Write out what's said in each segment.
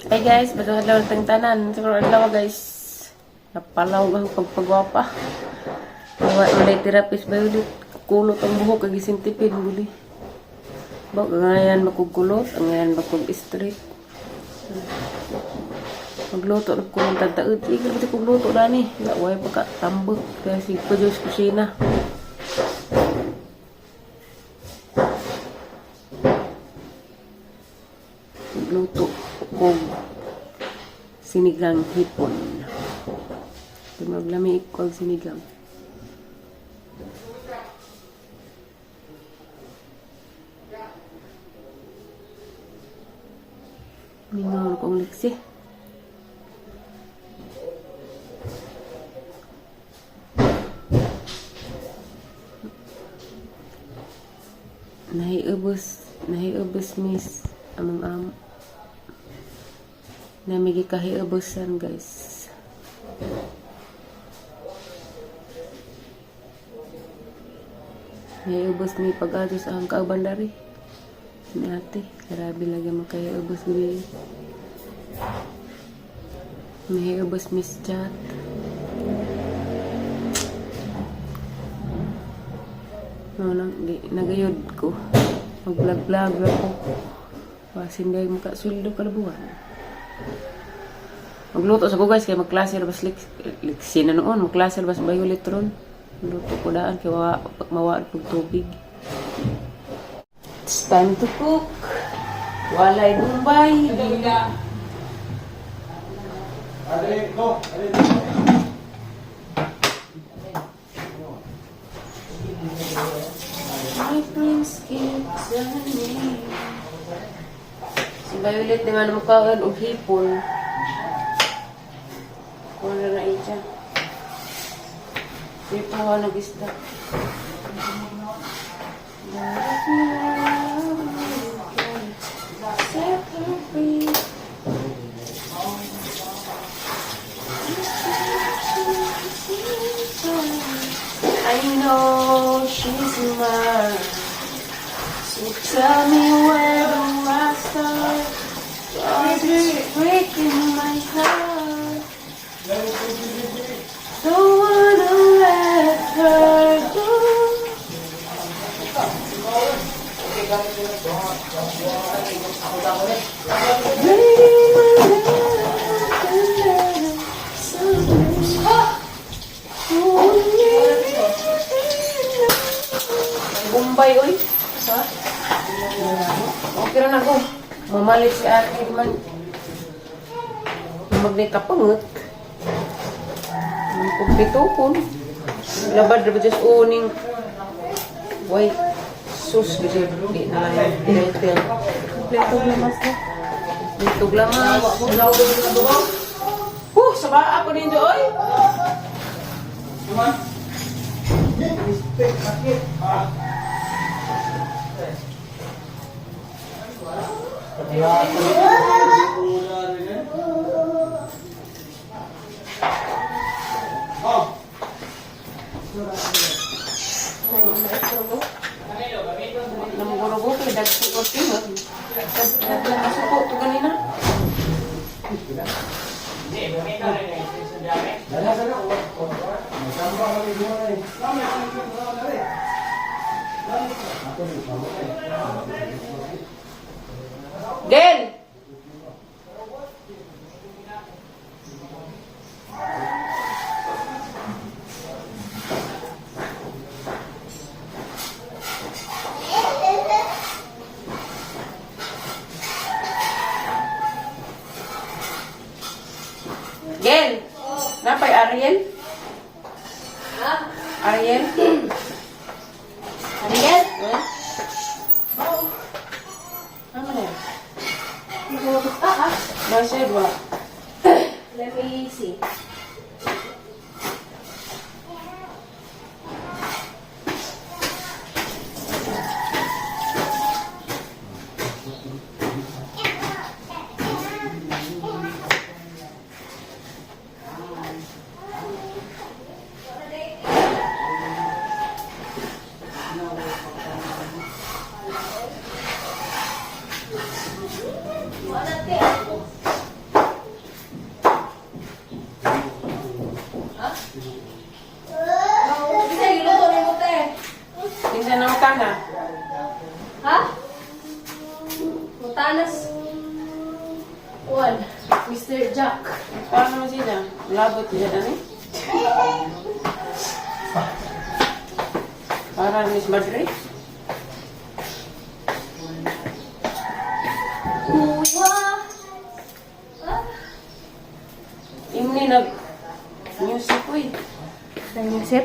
Hey guys, bago adlaw tang tanan. Siguro adlaw guys. Napalaw ang pagpagwapa. Walay therapist ba ulit. Kulot ang buhok kag sintipid guli. Ba ngayon makugkulot, ngayon makug straight. Magluto na ko ng tataod. Igil ko kugluto na ni. Way pagka tambok kaya si Pujos kusina. Magluto kog sinigang hipon. Maglami kog sinigang. Mingaw kong liksi. Nahiubos miss among namigi kahiubosan guys. Nahiubos mi pag-atos ang kaubandari. Ni ate, grabe lagi makahiubos mi. Nahiubos miss chat. No, nagayod ko. Mag-vlog-vlog ako. Wasin dahil makasuldo kada buwan. Magluto sa ko guys, kaya magklase labas liksi na noon. Magklase labas Violetron. Magluto ko daan, kaya mawaan pag tubig. It's time to cook. Walay Dubai. My friends keeps running. Si Violet naman mukhaan og hipon. Wala na iya. Dito nga nag-isda. Set her free. I know she's mine. So tell me where do I start? Cause it's breaking my heart. Don't wanna let her go. Breaking my heart and then Bombay, oy. Ha? Okay na ako. Mamalit si ate man. Magdikapangot. Pagpitupon. Labad na ba just owning white sauce kasi di na lang tinatil. Kompleto glamas na. Kompleto glamas. Saba ako ninyo, oy. Come on. Del! Gel! Napay Ariel? Ha? Ariel? Ariel? Oh. Ano na yan? Masya ba? Let me see. kuan, Mr. Jack. Paano mo sila? Labot niya na eh. Para Miss Madre. Kuya! Ini nag-music ko eh. Nag-isip?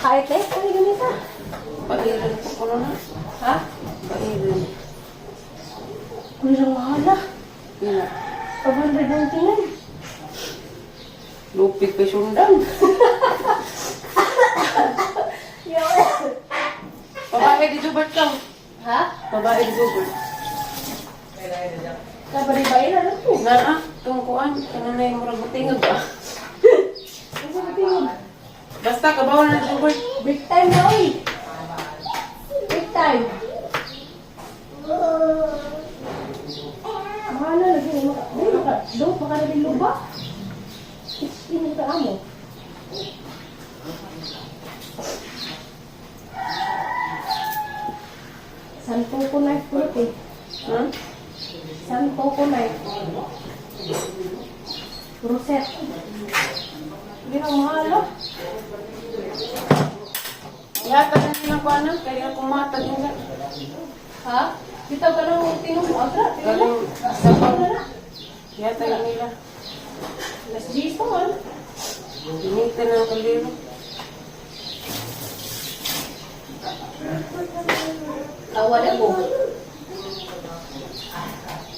Kahit eh, kami ganito. Pairan ko ko na. Ha? Pairan. Kung lang mahala. Pila. 599. Lupit pa sundan. Babae di Jubert ka. Ha? Babae di Jubert. Kabari-bayi na lang po. Na tungkuan. Kana na yung murag butingag ba? Ang sabi tingin. Basta kabawa na Jubert. Big time na oy. Big time. Mahala lagi mo. Do pa ka rin luba. Ini ka amo. Santo ko na ito eh. Hmm? Santo ko na ito. Roset. Hindi na mahala. Yata na nilang ko ano. Kaya kumatag nila. Ha? Bitaw ka ng tinong agra. Galing Sabaw na na. yata yun nila. Las 10 pa man. Initan ng kaliro. Awa na ko.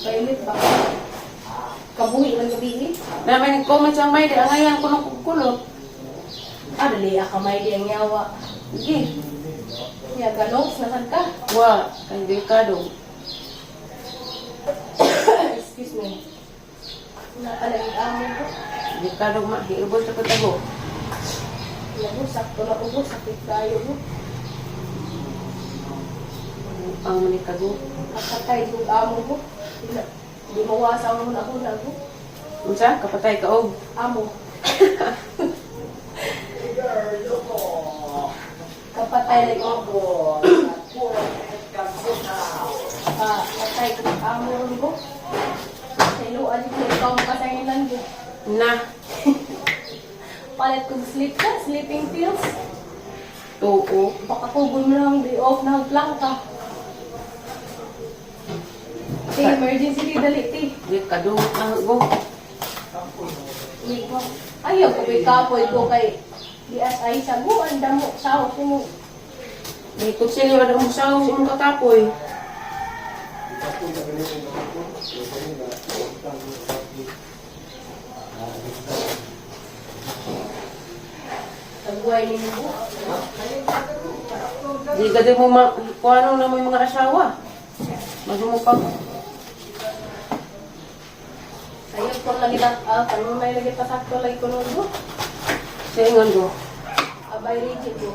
Kailit ba? Kabuhi man gabi ni. Namin nag-comment sa may di. Ang ngayon ko nung kukulot. Ah, dali ka may di ang yawa. Sige. Ya galong nasan ka? Wa. Kay delikado. Excuse me. Nakalagit amo ko. Delikado ma. Hiubos sa katago. Lago, sakto na ubo. Sakit tayo mo. Ang manikago. Kakatay yung amo ko. Di mawasa mo na ako lago. Unsa? Kapatay ka og. Amo. Kapatay lang ako. Patay ko ng amo ron ko. Sa iluan ko, ikaw ang kasangin lang yun. Na. Palit kong sleeping pills. Tuo. Baka kugun mo lang day off na plangka. Emergency di daliti. Delikado ang go. Ayaw ko kay kapoy ko kay DSI sa buwan damo sa ko mo. May kutsilyo na mo sa mong kakapoy. Tagway ni mo. Di ka din mo kung ano na may mga asawa. Magmupag. Ayaw ko lagi lang kanunay lagi pasakto lagi ko nundo. Sa ingon go. Abay rigid ko.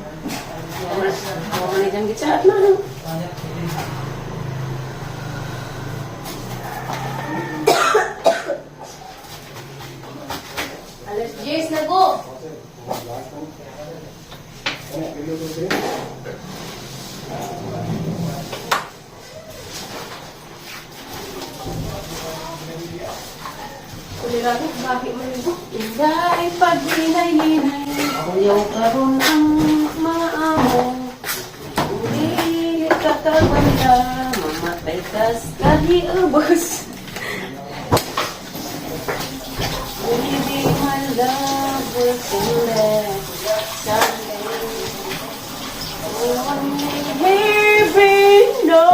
Mga manitang gitsaat na. Alas 10 na go. Kulirago, bakit man yung Inday paglinay-linay. Ayaw karon ang mga amo. Uli kakabanda. Mamatay kas kahiubos. Uli di my love will last someday. Oh, baby, no.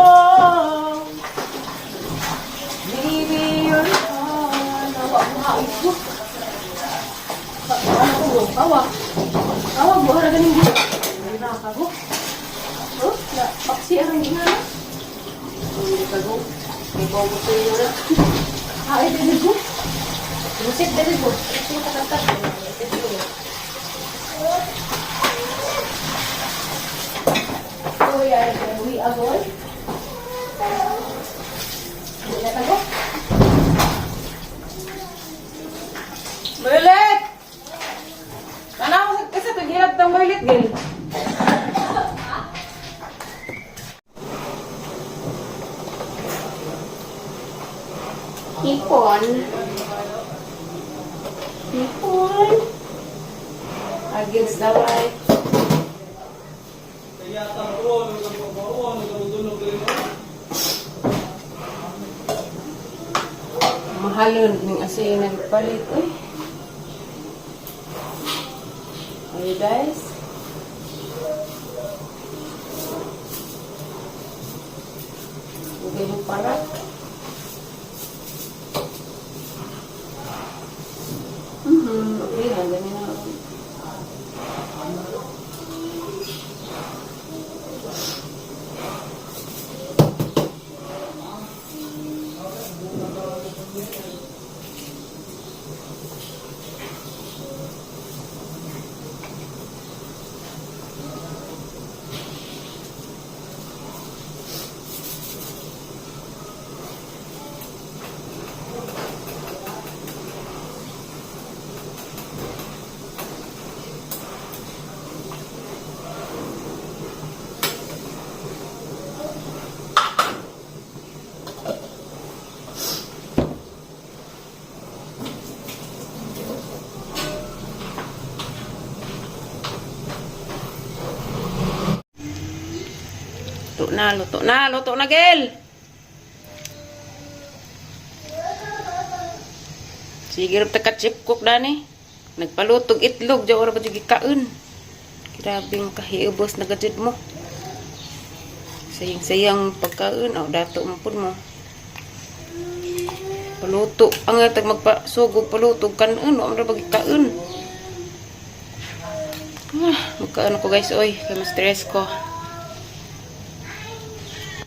Baby, you're tawa mo hain ko. Ano ko? Tawa. Tawa, buhara ganing dito. Naka ko. Oh, na paksi ang ginana. Hindi ka go. May bago sa iyo na. Ay, dili ko. Busit dili ko. Ito yung katatat. Oh, ay, we agoy. Wala ka go. Violet! Tanaw kasi paghilap ng Violet, gil. Hipon. Hipon. Against the light. Mahalon ng asin nagpalit. Uy. Ayo guys. Lagay mo parat. Okay, hanggang na ako. Luto na, Gel. Sige, rup ta chip cook dani. Nagpalutog itlog, jaw ra ba jud gikaon. Grabing kahiubos na gadjud mo. Sayang pagkaon, dato mo pud mo. Paluto, ang tag magpasugog palutog kanon, ra ba gikaon. Magkaon ako guys, oy, kay ma-stress ko.